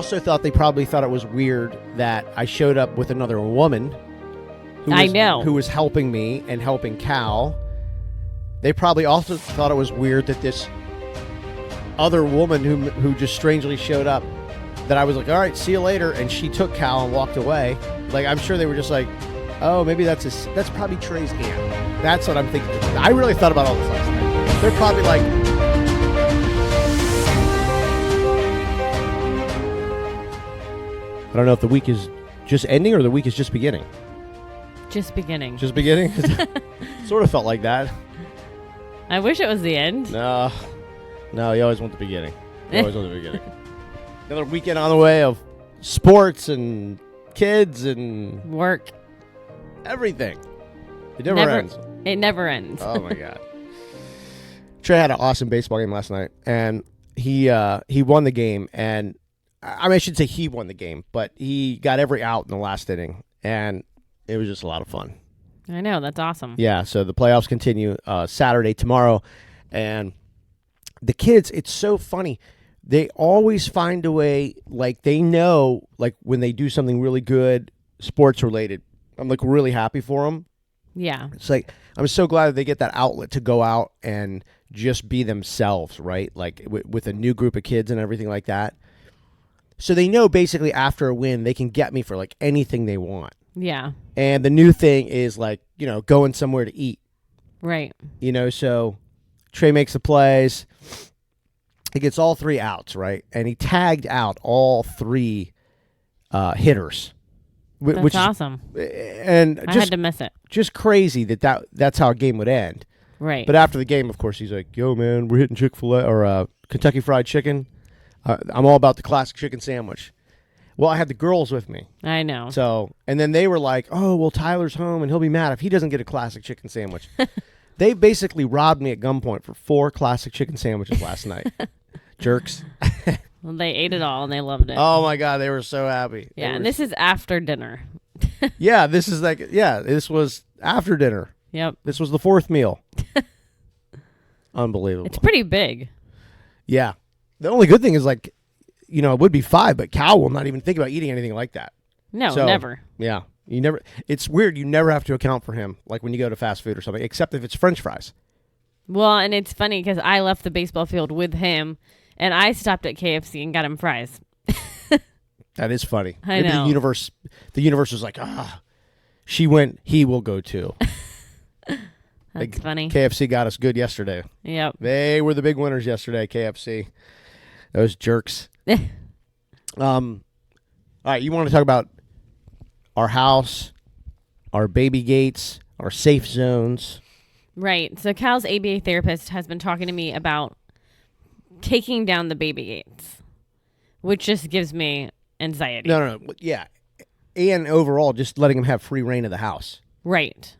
also thought they probably thought it was weird that I showed up with another woman who was helping me and helping Cal. They probably also thought it was weird that this other woman who just strangely showed up, that I was like, all right, see you later, and she took Cal and walked away. Like, I'm sure they were just like, oh, maybe that's probably Trey's aunt. That's what I'm thinking. I really thought about all this last night. They're probably like, I don't know if the week is just ending or the week is just beginning. Just beginning. Just beginning? Sort of felt like that. I wish it was the end. No, you always want the beginning. Another weekend on the way of sports and kids and work. Everything. It never ends. It never ends. Oh, my God. Trey had an awesome baseball game last night, and he won the game. And I mean, I should say he won the game, but he got every out in the last inning, and it was just a lot of fun. I know. That's awesome. Yeah, so the playoffs continue Saturday, tomorrow, and the kids, it's so funny. They always find a way, like they know, like when they do something really good, sports related, I'm like really happy for them. Yeah. It's like, I'm so glad that they get that outlet to go out and just be themselves, right? Like with a new group of kids and everything like that. So they know basically after a win, they can get me for like anything they want. Yeah. And the new thing is like, going somewhere to eat. Right. So Trey makes the plays. He gets all 3 outs, right? And he tagged out all 3 hitters. That's awesome. And I had to miss it. Just crazy that's how a game would end. Right. But after the game, of course, he's like, yo, man, we're hitting Chick-fil-A or Kentucky Fried Chicken. I'm all about the classic chicken sandwich. Well, I had the girls with me. I know. So, and then they were like, oh, well, Tyler's home and he'll be mad if he doesn't get a classic chicken sandwich. They basically robbed me at gunpoint for 4 classic chicken sandwiches last night. Jerks. Well, they ate it all and they loved it. Oh, my God. They were so happy. Yeah, and this is after dinner. This was after dinner. Yep. This was the 4th meal. Unbelievable. It's pretty big. Yeah. The only good thing is like, it would be 5, but Cal will not even think about eating anything like that. No, never. Yeah. It's weird. You never have to account for him, like when you go to fast food or something, except if it's French fries. Well, and it's funny because I left the baseball field with him, and I stopped at KFC and got him fries. That is funny. I know. The universe was like, she went, he will go too. That's funny. KFC got us good yesterday. Yep. They were the big winners yesterday, KFC. Those jerks. All right, you want to talk about our house, our baby gates, our safe zones. Right. So Cal's ABA therapist has been talking to me about taking down the baby gates, which just gives me anxiety. No. Yeah. And overall, just letting them have free reign of the house. Right.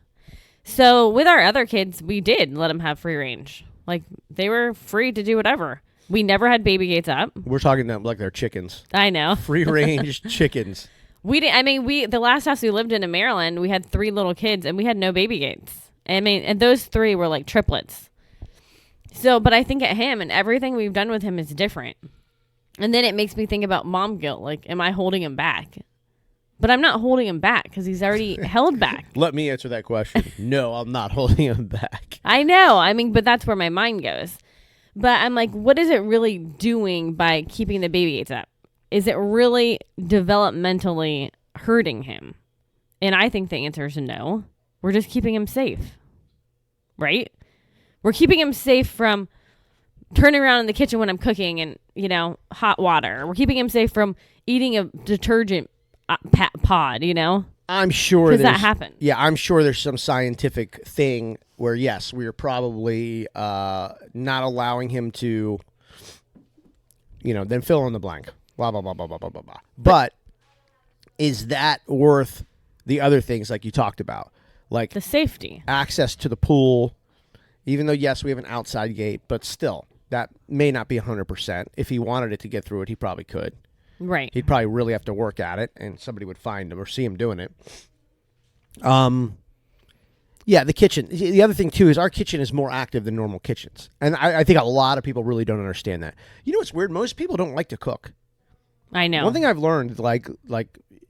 So with our other kids, we did let them have free range. Like, they were free to do whatever. We never had baby gates up. We're talking to them like they're chickens. I know. Free range chickens. The last house we lived in Maryland, we had 3 little kids and we had no baby gates. And those 3 were like triplets. So, but I think at him and everything we've done with him is different. And then it makes me think about mom guilt. Like, am I holding him back? But I'm not holding him back because he's already held back. Let me answer that question. No, I'm not holding him back. I know. But that's where my mind goes. But I'm like, what is it really doing by keeping the baby gates up? Is it really developmentally hurting him? And I think the answer is no. We're just keeping him safe. Right? We're keeping him safe from turning around in the kitchen when I'm cooking and, hot water. We're keeping him safe from eating a detergent pod, I'm sure because that happens. Yeah, I'm sure there's some scientific thing where, yes, we are probably not allowing him to, then fill in the blank. Blah, blah, blah, blah, blah, blah, blah, blah. But is that worth the other things like you talked about? Like the safety. Access to the pool, even though, yes, we have an outside gate, but still, that may not be 100%. If he wanted it to get through it, he probably could. Right. He'd probably really have to work at it, and somebody would find him or see him doing it. Yeah, the kitchen. The other thing, too, is our kitchen is more active than normal kitchens. And I think a lot of people really don't understand that. You know what's weird? Most people don't like to cook. I know. One thing I've learned, like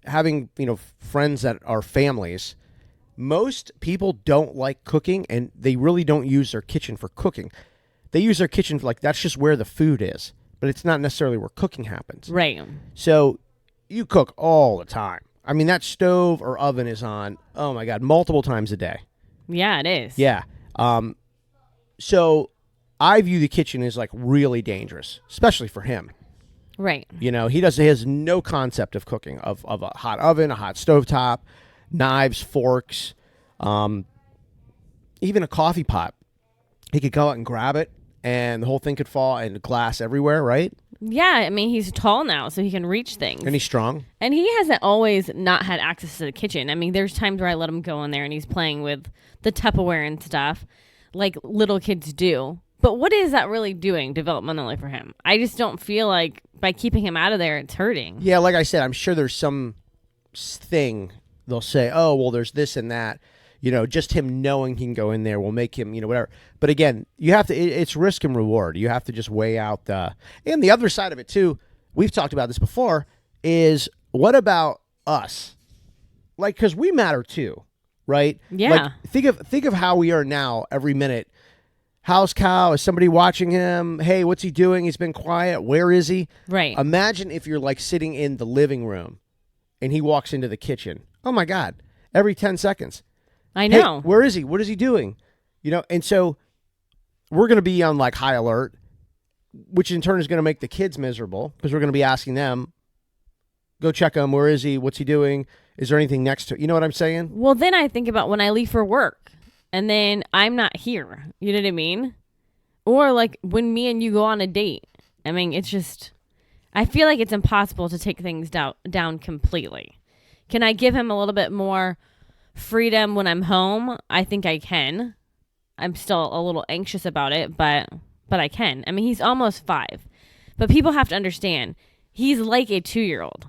having, friends that are families, most people don't like cooking, and they really don't use their kitchen for cooking. They use their kitchen for, that's just where the food is, but it's not necessarily where cooking happens. Right. So you cook all the time. I mean, that stove or oven is on, oh my God, multiple times a day. Yeah, it is. Yeah. So I view the kitchen as really dangerous, especially for him. Right. He has no concept of cooking, of a hot oven, a hot stovetop, knives, forks, even a coffee pot. He could go out and grab it, and the whole thing could fall, and glass everywhere, right? Yeah, I mean, he's tall now, so he can reach things. And he's strong. And he hasn't always not had access to the kitchen. I mean, there's times where I let him go in there, and he's playing with the Tupperware and stuff, like little kids do. But what is that really doing developmentally for him? I just don't feel like by keeping him out of there, it's hurting. Yeah, like I said, I'm sure there's some thing they'll say, oh, well, there's this and that. Just him knowing he can go in there will make him, whatever. But again, you have to, it's risk and reward. You have to just weigh out and the other side of it too, we've talked about this before, is what about us? Because we matter too, right? Yeah. Think of how we are now every minute. How's Cal? Is somebody watching him? Hey, what's he doing? He's been quiet. Where is he? Right. Imagine if you're sitting in the living room and he walks into the kitchen. Oh my God. Every 10 seconds. I know. Hey, where is he? What is he doing? And so we're going to be on high alert, which in turn is going to make the kids miserable because we're going to be asking them, go check him. Where is he? What's he doing? Is there anything next to it? You know what I'm saying? Well, then I think about when I leave for work and then I'm not here. You know what I mean? Or when me and you go on a date. I mean, it's just, I feel like it's impossible to take things down completely. Can I give him a little bit more freedom when I'm home? I think I can. I'm still a little anxious about it, but I can. I mean, he's almost 5. But people have to understand, he's like a 2-year-old.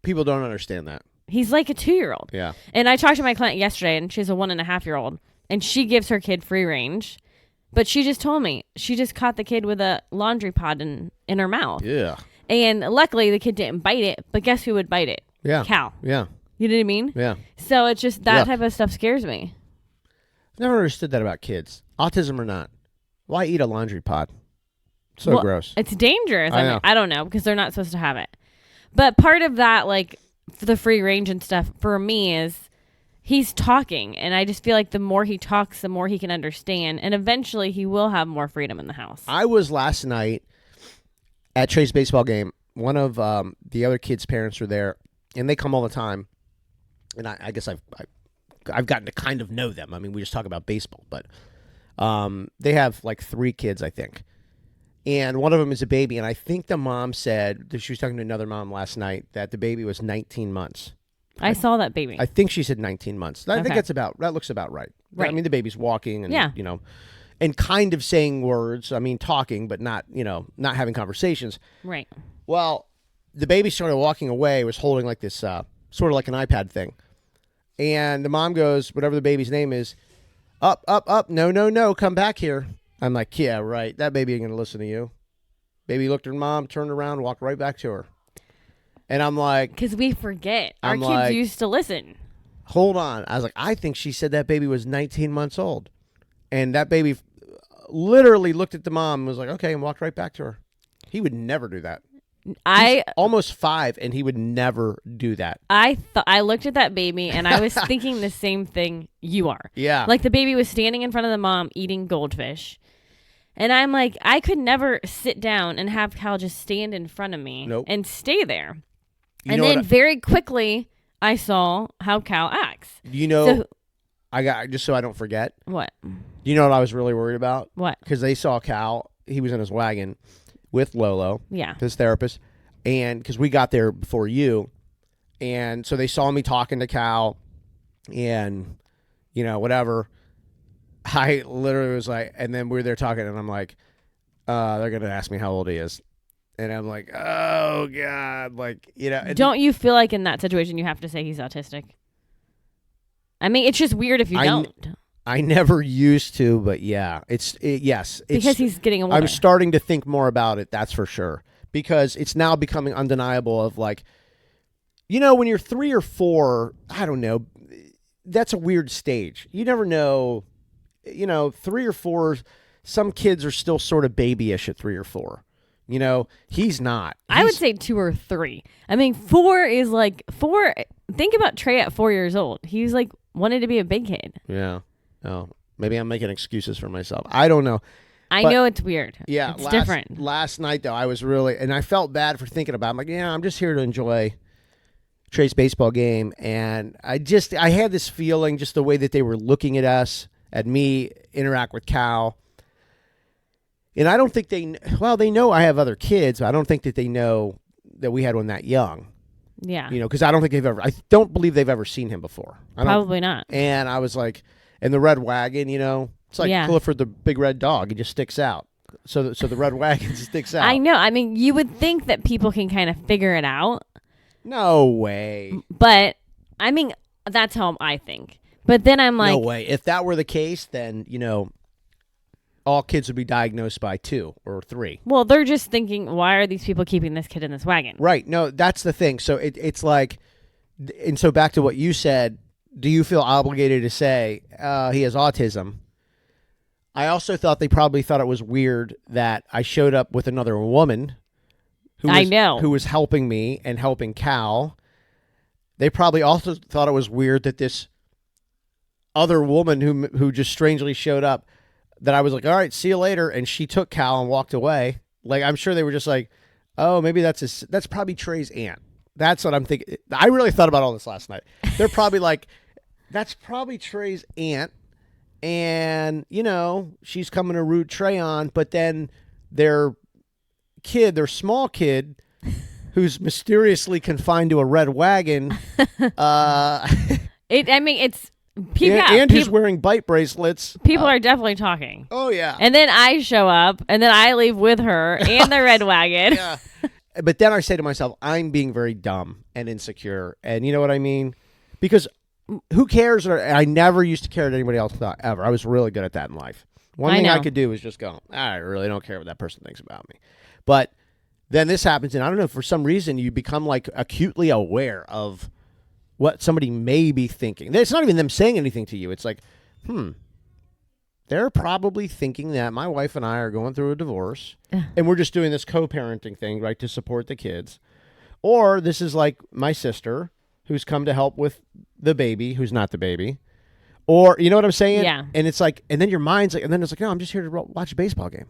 People don't understand that. He's like a 2-year-old. Yeah. And I talked to my client yesterday, and she's a 1.5-year-old, and she gives her kid free range. But she just told me she just caught the kid with a laundry pod in her mouth. Yeah. And luckily, the kid didn't bite it, but guess who would bite it? Yeah. Cal. Yeah. You know what I mean? Yeah. So it's just that type of stuff scares me. I've never understood that about kids. Autism or not. Why eat a laundry pod? So gross. It's dangerous. I mean, I don't know because they're not supposed to have it. But part of that, for the free range and stuff, for me is he's talking. And I just feel like the more he talks, the more he can understand. And eventually he will have more freedom in the house. I was last night at Trey's baseball game. One of the other kids' parents were there, and they come all the time. And I guess I've gotten to kind of know them. I mean, we just talk about baseball, but they have 3 kids, I think. And one of them is a baby, and I think the mom said, that she was talking to another mom last night, that the baby was 19 months. I saw that baby. I think she said 19 months. I think that looks about right. Right. I mean, the baby's walking and, and kind of saying words. I mean, talking, but not, not having conversations. Right. Well, the baby started walking away, was holding this, sort of like an iPad thing. And the mom goes, whatever the baby's name is, up, no, come back here. I'm like, yeah, right. That baby ain't going to listen to you. Baby looked at her mom, turned around, walked right back to her. And I'm like... Because we forget. Our kids used to listen. Hold on. I was like, I think she said that baby was 19 months old. And that baby literally looked at the mom and was like, okay, and walked right back to her. He would never do that. He's almost 5, and he would never do that. I looked at that baby, and I was thinking the same thing you are. Yeah. The baby was standing in front of the mom eating goldfish. And I'm like, I could never sit down and have Cal just stand in front of me and stay there. And then very quickly, I saw how Cal acts. I got, just so I don't forget. What? You know what I was really worried about? What? Because they saw Cal. He was in his wagon with Lolo, his therapist, and because we got there before you, and so they saw me talking to Cal, and whatever. I literally was like, and then we were there talking, and I'm like, they're gonna ask me how old he is, and I'm like, oh God, Don't you feel like in that situation you have to say he's autistic? I mean, it's just weird if you don't. I never used to, but yeah, yes. Because he's getting older. I'm starting to think more about it, that's for sure. because it's now becoming undeniable of like, when you're 3 or 4, I don't know, that's a weird stage. You never know, 3 or 4, some kids are still sort of babyish at 3 or 4. He's not. I would say 2 or 3. I mean, 4 is like 4. Think about Trey at 4 years old. He's like wanted to be a big kid. Yeah. Oh, maybe I'm making excuses for myself. I don't know. I know it's weird. Yeah. It's different. Last night, though, I was really, and I felt bad for thinking about it. I'm like, I'm just here to enjoy Trey's baseball game. And I had this feeling, just the way that they were looking at us, at me, interact with Cal. And I don't think they know I have other kids, but I don't think that they know that we had one that young. Yeah. Because I don't believe they've ever seen him before. Probably not. And I was like, and the red wagon, it's like Clifford the big red dog. He just sticks out. So the red wagon sticks out. I know. I mean, you would think that people can kind of figure it out. No way. But, I mean, that's how I think. But then I'm like... No way. If that were the case, then, all kids would be diagnosed by 2 or 3. Well, they're just thinking, why are these people keeping this kid in this wagon? Right. No, that's the thing. So it's like... And so back to what you said, do you feel obligated to say he has autism? I also thought they probably thought it was weird that I showed up with another woman who was helping me and helping Cal. They probably also thought it was weird that this other woman who just strangely showed up, that I was like, all right, see you later. And she took Cal and walked away. Like, I'm sure they were just like, oh, maybe that's probably Trey's aunt. That's what I'm thinking. I really thought about all this last night. They're probably like, that's probably Trey's aunt. And, she's coming to root Trey on. But then their small kid, who's mysteriously confined to a red wagon. It's... He's wearing bite bracelets. People are definitely talking. Oh, yeah. And then I show up, and then I leave with her and the red wagon. Yeah. But then I say to myself, I'm being very dumb and insecure. And you know what I mean? Because who cares? I never used to care what anybody else thought, ever. I was really good at that in life. One thing I could do was just go, I really don't care what that person thinks about me. But then this happens, and I don't know, for some reason, you become like acutely aware of what somebody may be thinking. It's not even them saying anything to you. It's like, they're probably thinking that my wife and I are going through a divorce and we're just doing this co-parenting thing, right, to support the kids. Or this is like my sister who's come to help with the baby, who's not the baby. Or, you know what I'm saying? Yeah. And it's like, and then your mind's like, and then it's like, no, I'm just here to watch a baseball game.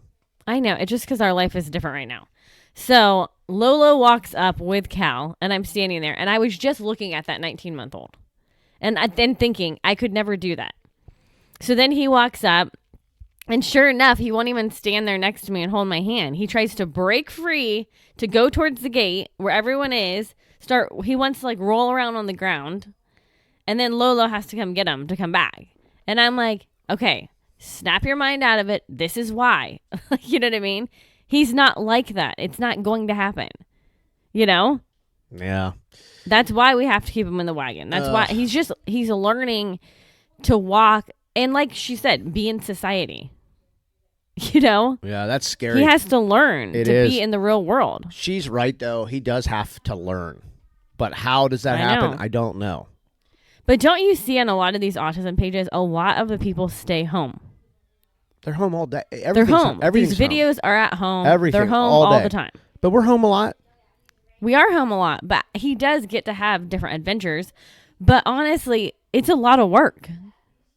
I know. It's just because our life is different right now. So Lolo walks up with Cal, and I'm standing there, and I was just looking at that 19-month-old. And then thinking, I could never do that. So then he walks up, and sure enough, he won't even stand there next to me and hold my hand. He tries to break free to go towards the gate where everyone is. He wants to like roll around on the ground. And then Lolo has to come get him to come back. And I'm like, okay, snap your mind out of it. This is why. You know what I mean? He's not like that. It's not going to happen. Yeah. That's why we have to keep him in the wagon. That's why he's learning to walk and, like she said, be in society. Yeah, that's scary. He has to learn be in the real world. She's right, though. He does have to learn. But how does that happen? I don't know. But don't you see on a lot of these autism pages, a lot of the people stay home. They're home all day. They're home. These videos are at home. They're home all the time. But we're home a lot. We are home a lot. But he does get to have different adventures. But honestly, it's a lot of work.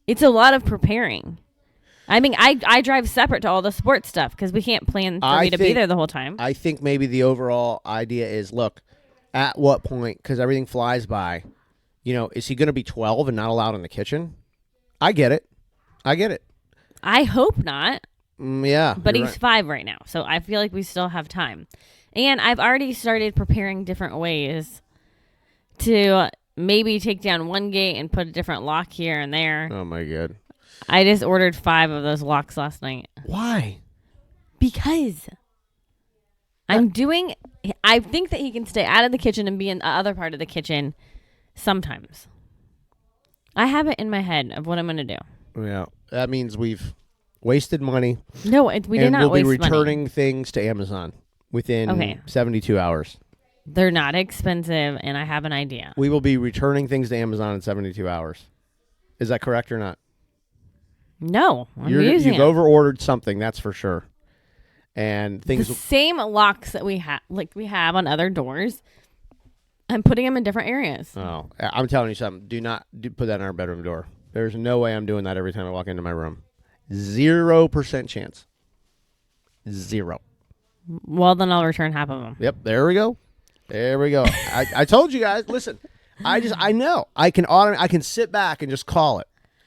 It's a lot of preparing. I mean, I drive separate to all the sports stuff because we can't plan for me to be there the whole time. I think maybe the overall idea is, look, at what point, because everything flies by, is he going to be 12 and not allowed in the kitchen? I get it. I hope not. Yeah. But he's 5 right now, so I feel like we still have time. And I've already started preparing different ways to maybe take down one gate and put a different lock here and there. Oh, my God. I just ordered 5 of those locks last night. Why? Because I think that he can stay out of the kitchen and be in the other part of the kitchen sometimes. I have it in my head of what I'm going to do. Yeah. That means we've wasted money. No, we did not waste money. And we'll be returning things to Amazon. within 72 hours. They're not expensive, and I have an idea. We will be returning things to Amazon in 72 hours. Is that correct or not? No, you've over-ordered something, that's for sure. And things the same locks that we have on other doors. I'm putting them in different areas. Oh, I'm telling you something. Do not put that in our bedroom door. There's no way I'm doing that every time I walk into my room. 0% chance. 0. Well, then I'll return half of them. Yep, there we go. I told you guys. Listen, I know I can sit back and just call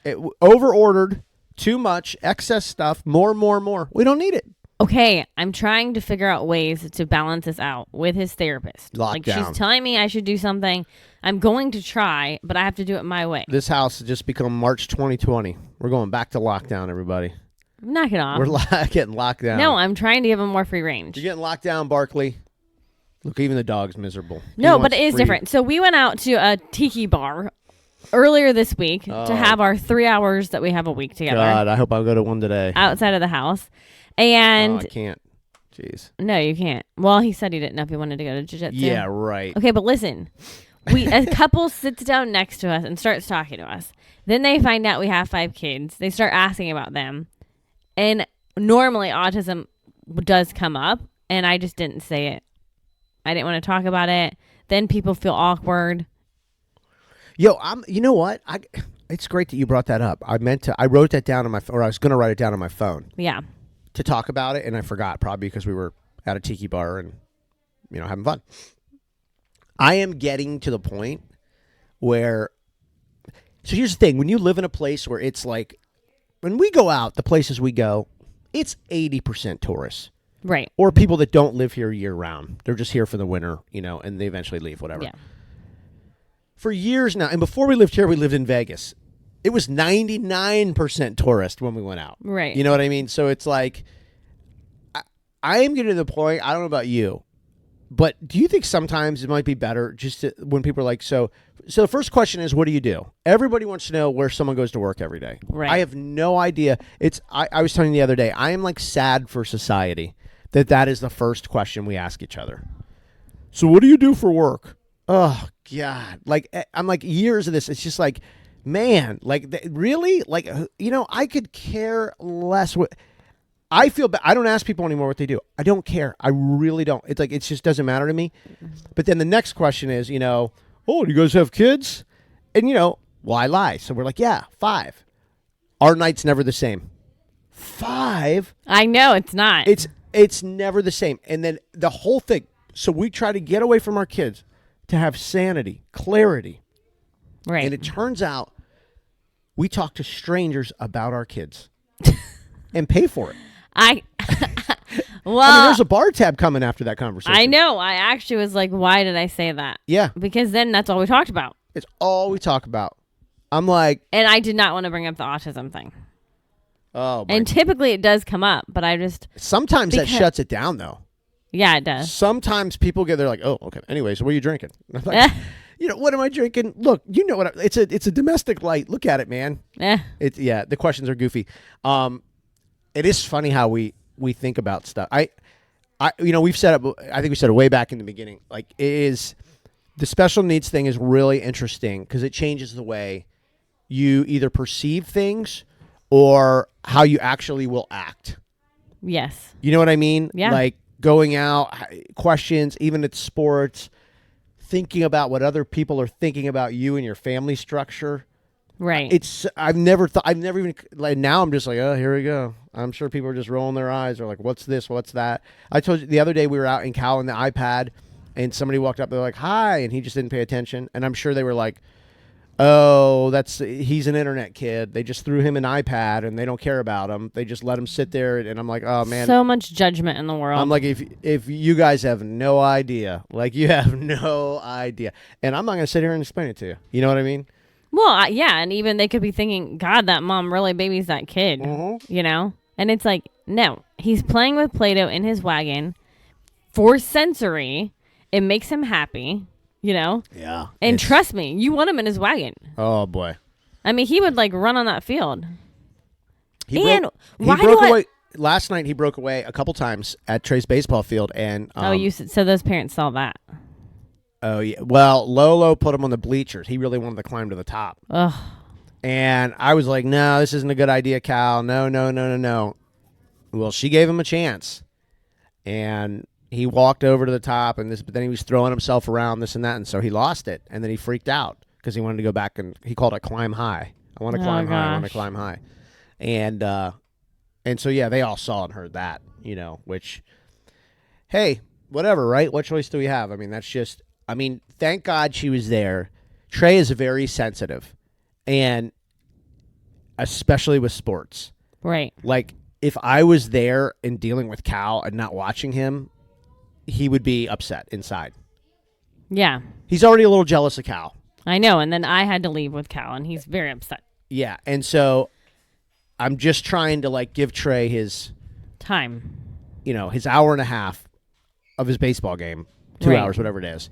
it. Over-ordered, too much, excess stuff, more. We don't need it. Okay, I'm trying to figure out ways to balance this out with his therapist. Lockdown. She's telling me I should do something. I'm going to try, but I have to do it my way. This house has just become March 2020. We're going back to lockdown, everybody. Knock it off. We're getting locked down. No, I'm trying to give him more free range. You're getting locked down, Barkley. Look, even the dog's miserable. No, but it is different. So we went out to a tiki bar earlier this week to have our 3 hours that we have a week together. God, I hope I'll go to one today. Outside of the house. And I can't. Jeez. No, you can't. Well, he said he didn't know if he wanted to go to jiu-jitsu. Yeah, right. Okay, but listen. A couple sits down next to us and starts talking to us. Then they find out we have 5 kids. They start asking about them. And normally autism does come up, and I just didn't say it. I didn't want to talk about it. Then people feel awkward. Yo, you know what? It's great that you brought that up. I wrote that down on my phone, or I was going to write it down on my phone. Yeah. To talk about it, and I forgot, probably because we were at a tiki bar and, having fun. I am getting to the point where, so here's the thing, when you live in a place where it's like, when we go out, the places we go, it's 80% tourists. Right. Or people that don't live here year round. They're just here for the winter, and they eventually leave, whatever. Yeah. For years now, and before we lived here, we lived in Vegas. It was 99% tourist when we went out. Right. You know what I mean? So it's like, I am getting to the point, I don't know about you, but do you think sometimes it might be better just when people are like, so the first question is, what do you do? Everybody wants to know where someone goes to work every day. Right. I have no idea. I was telling you the other day, I am like sad for society that is the first question we ask each other. So what do you do for work? Oh, God. Like, I'm like years of this. It's just like, man, like, really? Like, I could care less. I feel bad. I don't ask people anymore what they do. I don't care. I really don't. It's like, it just doesn't matter to me. But then the next question is, oh, do you guys have kids? And, well, I lie. So we're like, yeah, 5. Our night's never the same. 5? I know, it's not. It's never the same. And then the whole thing. So we try to get away from our kids to have sanity, clarity. Right. And it turns out we talk to strangers about our kids and pay for it. Well, there's a bar tab coming after that conversation. I know. I actually was like, why did I say that? Yeah. Because then that's all we talked about. It's all we talk about. I'm like. And I did not want to bring up the autism thing. Oh, and typically it does come up, but I just. Sometimes that shuts it down, though. Yeah, it does. Sometimes people they're like, oh, okay. Anyways, what are you drinking? I'm like, what am I drinking? Look, it's a domestic light. Look at it, man. The questions are goofy. It is funny how we think about stuff. We've said it. I think we said it way back in the beginning. Like, the special needs thing is really interesting because it changes the way you either perceive things or how you actually will act. Yes. You know what I mean? Yeah. Like going out, questions, even at sports, thinking about what other people are thinking about you and your family structure. Right. I've never even, like, now I'm just like, oh, here we go. I'm sure people are just rolling their eyes or like, what's this? What's that? I told you the other day we were out in Cal on the iPad and somebody walked up, they're like, hi. And he just didn't pay attention. And I'm sure they were like, oh, he's an internet kid. They just threw him an iPad and they don't care about him. They just let him sit there. And I'm like, oh, man. So much judgment in the world. I'm like, if you guys have no idea, like you have no idea. And I'm not going to sit here and explain it to you. You know what I mean? Well, yeah. And even they could be thinking, God, that mom really babies that kid, And it's like, no, he's playing with Play-Doh in his wagon for sensory. It makes him happy. Yeah. And trust me, you want him in his wagon. Oh, boy. I mean, he would like run on that field. He broke away. last night he broke away a couple times at Trey's baseball field, and so those parents saw that. Oh yeah. Well, Lolo put him on the bleachers. He really wanted to climb to the top. Ugh. And I was like, no, this isn't a good idea, Cal. No. Well, she gave him a chance. And he walked over to the top, but then he was throwing himself around, this and that, and so he lost it. And then he freaked out because he wanted to go back, and he called it climb high. I want to climb high. I want to climb high. And so, yeah, they all saw and heard that, which, hey, whatever, right? What choice do we have? I mean, thank God she was there. Trey is very sensitive, and especially with sports. Right. Like, if I was there and dealing with Cal and not watching him, he would be upset inside. Yeah. He's already a little jealous of Cal. I know, and then I had to leave with Cal, and he's very upset. Yeah, and so I'm just trying to, give Trey his time. His hour and a half of his baseball game, 2 hours, whatever it is,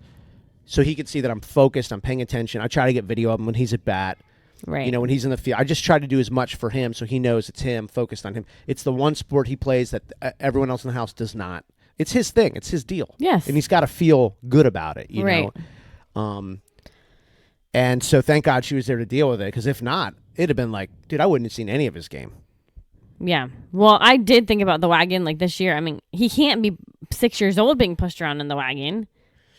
so he can see that I'm focused, I'm paying attention. I try to get video of him when he's at bat. Right. When he's in the field. I just try to do as much for him so he knows it's him, focused on him. It's the one sport he plays that everyone else in the house does not. It's his thing. It's his deal. Yes. And he's got to feel good about it, you know. And so thank God she was there to deal with it, because if not, it'd have been like, dude, I wouldn't have seen any of his game. Yeah. Well, I did think about the wagon this year. I mean, he can't be 6 years old being pushed around in the wagon.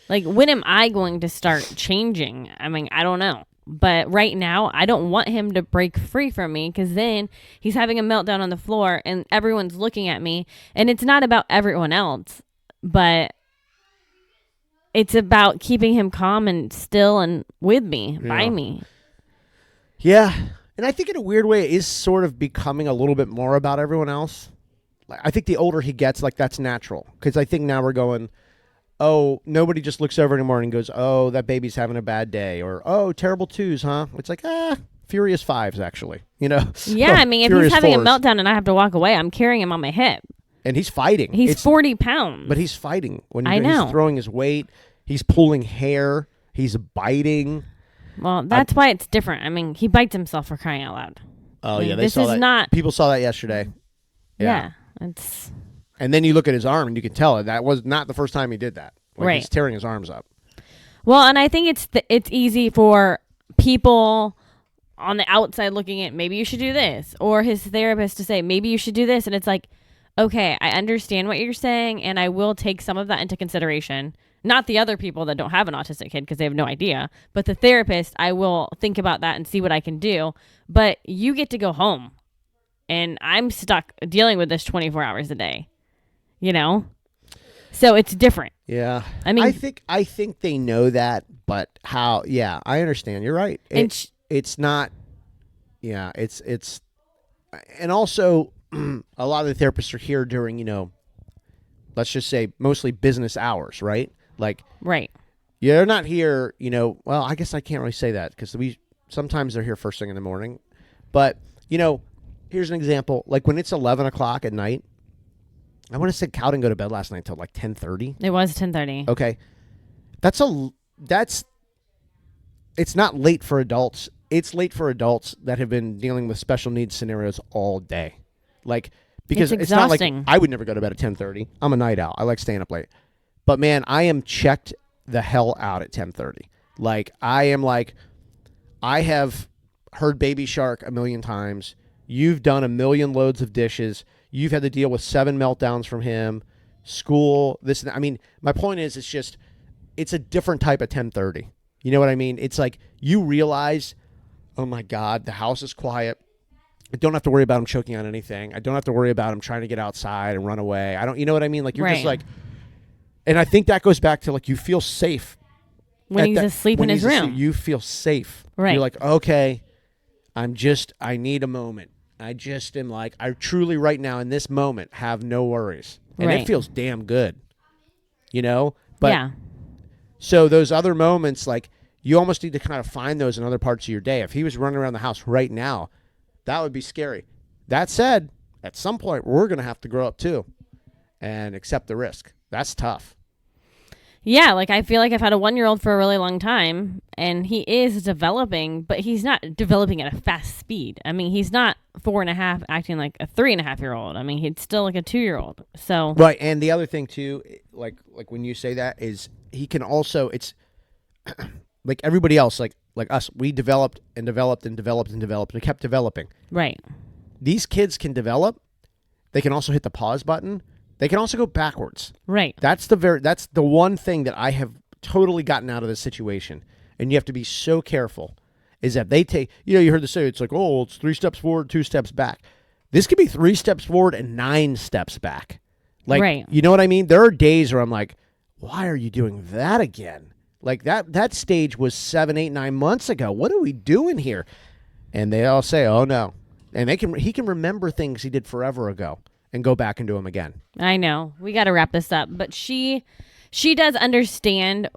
When am I going to start changing? I mean, I don't know. But right now, I don't want him to break free from me, because then he's having a meltdown on the floor and everyone's looking at me. And it's not about everyone else, but it's about keeping him calm and still and with me, by me. Yeah. And I think in a weird way, it is sort of becoming a little bit more about everyone else. I think the older he gets, that's natural. Because I think now we're going, oh, nobody just looks over anymore and goes, oh, that baby's having a bad day. Or, oh, terrible twos, huh? It's like, furious fives, actually. Yeah, I mean, if he's having a meltdown and I have to walk away, I'm carrying him on my hip. And he's fighting. He's 40 pounds. But he's fighting. I know. He's throwing his weight. He's pulling hair. He's biting. Well, that's why it's different. I mean, he bites himself, for crying out loud. Oh, yeah. They saw that. People saw that yesterday. Yeah. And then you look at his arm and you can tell that was not the first time he did that. Right. He's tearing his arms up. Well, and I think it's easy for people on the outside looking at, maybe you should do this, or his therapist to say, maybe you should do this. And it's like, okay, I understand what you're saying, and I will take some of that into consideration. Not the other people that don't have an autistic kid, because they have no idea, but the therapist, I will think about that and see what I can do. But you get to go home, and I'm stuck dealing with this 24 hours a day, So it's different. Yeah. I mean, I think they know that, but how? Yeah, I understand. You're right. It's not. Yeah, it's, and also a lot of the therapists are here during, let's just say mostly business hours, right? Right. Yeah, they're not here, well, I guess I can't really say that, because sometimes they're here first thing in the morning. But, here's an example. When it's 11 o'clock at night, I want to say Cal didn't go to bed last night until 10:30. It was 10:30. Okay. It's not late for adults. It's late for adults that have been dealing with special needs scenarios all day. Because it's not like I would never go to bed at 10:30. I'm a night owl. I like staying up late. But man, I am checked the hell out at 10:30. I have heard Baby Shark a million times. You've done a million loads of dishes. You've had to deal with 7 meltdowns from him. School, this and that. I mean, my point is, it's a different type of 10:30. You know what I mean? It's like you realize, oh my God, the house is quiet. I don't have to worry about him choking on anything. I don't have to worry about him trying to get outside and run away. You know what I mean? You're just and I think that goes back to you feel safe. When he's asleep in his room. You feel safe. Right. You're like, okay, I need a moment. I just am I truly right now in this moment have no worries. And it feels damn good. But yeah. So those other moments, you almost need to kind of find those in other parts of your day. If he was running around the house right now, that would be scary. That said, at some point, we're going to have to grow up too and accept the risk. That's tough. Yeah, I feel like I've had a 1-year-old for a really long time, and he is developing, but he's not developing at a fast speed. I mean, he's not 4.5 acting like a 3.5-year-old. I mean, he's still like a 2-year-old. So right, and the other thing too, like when you say that, is he can also, it's like everybody else, like us, we developed and developed and developed and developed and kept developing. Right. These kids can develop. They can also hit the pause button. They can also go backwards. Right. That's the one thing that I have totally gotten out of this situation, and you have to be so careful, is that they take, you heard the say, it's like, oh, it's 3 steps forward, 2 steps back. This could be 3 steps forward and 9 steps back. Like, right. You know what I mean? There are days where I'm like, why are you doing that again? Like that stage was 7, 8, 9 months ago. What are we doing here? And they all say, oh no. And he can remember things he did forever ago and go back and do them again. I know. We got to wrap this up. But she does understand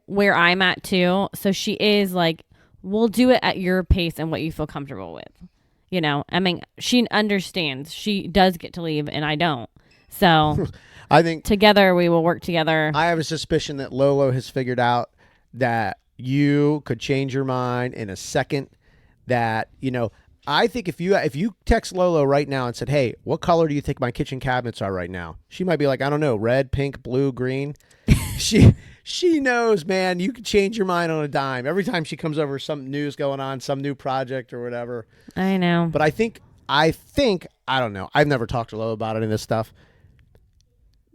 where I'm at too. So she is like, we'll do it at your pace and what you feel comfortable with. I mean, she understands. She does get to leave and I don't. So I think together we will work together. I have a suspicion that Lolo has figured out that you could change your mind in a second. That, I think if you text Lolo right now and said, hey, what color do you think my kitchen cabinets are right now? She might be like, I don't know, red, pink, blue, green. She knows, man, you can change your mind on a dime. Every time she comes over, some news going on, some new project or whatever. I know. But I think, I don't know. I've never talked to Lolo about any of this stuff.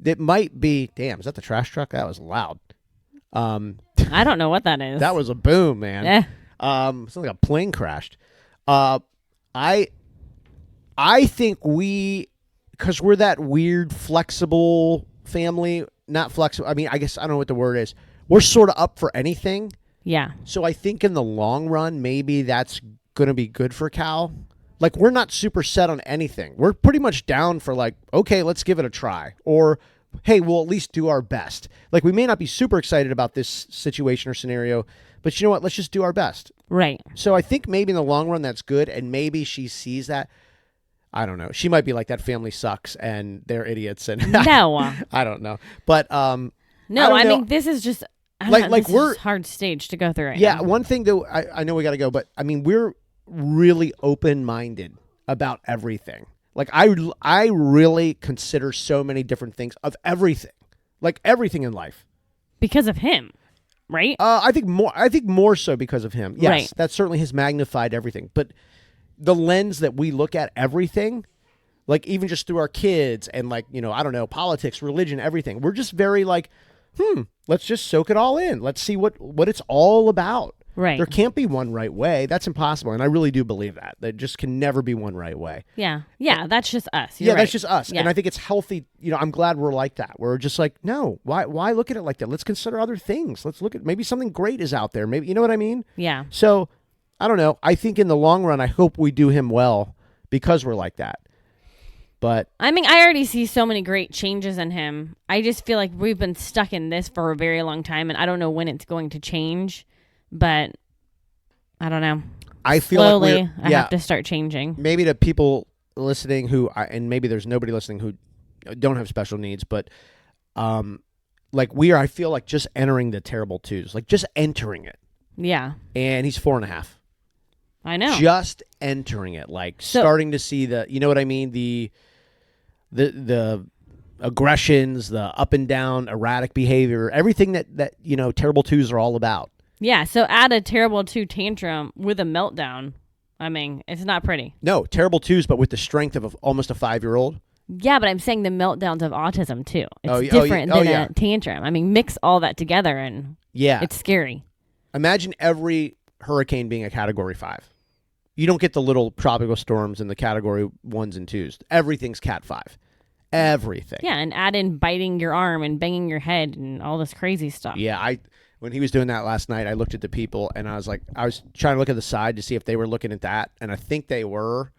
It might be, damn, is that the trash truck? That was loud. I don't know what that is. That was a boom, man. Sounds like a plane crashed. I think because we're that weird, flexible family, not flexible. I mean, I guess I don't know what the word is. We're sort of up for anything. Yeah. So I think in the long run, maybe that's going to be good for Cal. Like, we're not super set on anything. We're pretty much down for like, okay, let's give it a try. Or, hey, we'll at least do our best. Like, we may not be super excited about this situation or scenario, but you know what? Let's just do our best. Right. So I think maybe in the long run that's good, and maybe she sees that. I don't know. She might be like, that family sucks and they're idiots. And no. I don't know. But no, I mean, this is just we're a hard stage to go through right now. Yeah, one thing though, I know we got to go, but I mean, we're really open-minded about everything. Like I really consider so many different things of everything. Like everything in life. Because of him. Right? I think more so because of him. Yes, right. That certainly has magnified everything. But the lens that we look at everything, like even just through our kids and like, I don't know, politics, religion, everything. We're just very like, let's just soak it all in. Let's see what it's all about. Right. There can't be one right way. That's impossible. And I really do believe that. There just can never be one right way. Yeah. Yeah, that's just us. You're right. That's just us. Yeah. And I think it's healthy. I'm glad we're like that. We're just like, no, why look at it like that? Let's consider other things. Let's look at maybe something great is out there. Maybe, you know what I mean? Yeah. So, I don't know. I think in the long run, I hope we do him well because we're like that. But I mean, I already see so many great changes in him. I just feel like we've been stuck in this for a very long time, and I don't know when it's going to change. But I don't know. I feel slowly, like I have to start changing. Maybe to people listening and maybe there's nobody listening who don't have special needs, but like I feel like just entering the terrible twos, like just entering it. Yeah. And he's 4.5. I know. Just entering it, like starting to see you know what I mean? The aggressions, the up and down, erratic behavior, everything that terrible twos are all about. Yeah, so add a terrible 2 tantrum with a meltdown. I mean, it's not pretty. No, terrible twos, but with the strength of almost a 5-year-old. Yeah, but I'm saying the meltdowns of autism, too. It's different than a tantrum. I mean, mix all that together, and it's scary. Imagine every hurricane being a Category 5. You don't get the little tropical storms in the Category 1s and 2s. Everything's Cat 5. Everything. Yeah, and add in biting your arm and banging your head and all this crazy stuff. Yeah, when he was doing that last night, I looked at the people and I was like, I was trying to look at the side to see if they were looking at that, and I think they were.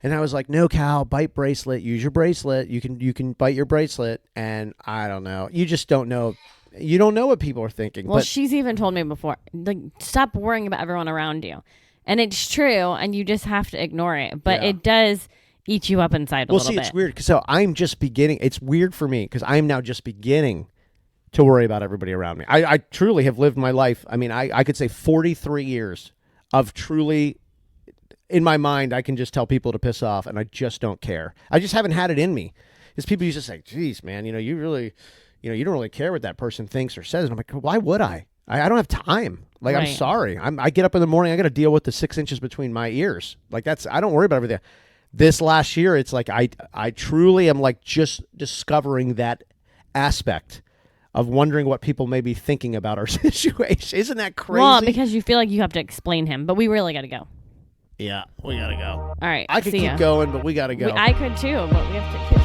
And I was like, no, Cal, bite bracelet, use your bracelet. You can bite your bracelet. And I don't know. You just don't know. You don't know what people are thinking. Well, she's even told me before, like, stop worrying about everyone around you. And it's true, and you just have to ignore it. But it does eat you up inside a little bit. Well, see, it's weird. So I'm just beginning. It's weird for me because I'm now just beginning to worry about everybody around me. I truly have lived my life. I mean, I could say 43 years of truly, in my mind, I can just tell people to piss off, and I just don't care. I just haven't had it in me. Because people used to say, geez, man, you really, you don't really care what that person thinks or says. And I'm like, why would I? I don't have time. Like, right. I'm sorry. I get up in the morning, I got to deal with the 6 inches between my ears. Like, I don't worry about everything. This last year, it's like I truly am like just discovering that aspect of wondering what people may be thinking about our situation. Isn't that crazy? Well, because you feel like you have to explain him, but we really got to go. Yeah, we got to go. All right. I could keep going, but we got to go. I could too, but we have to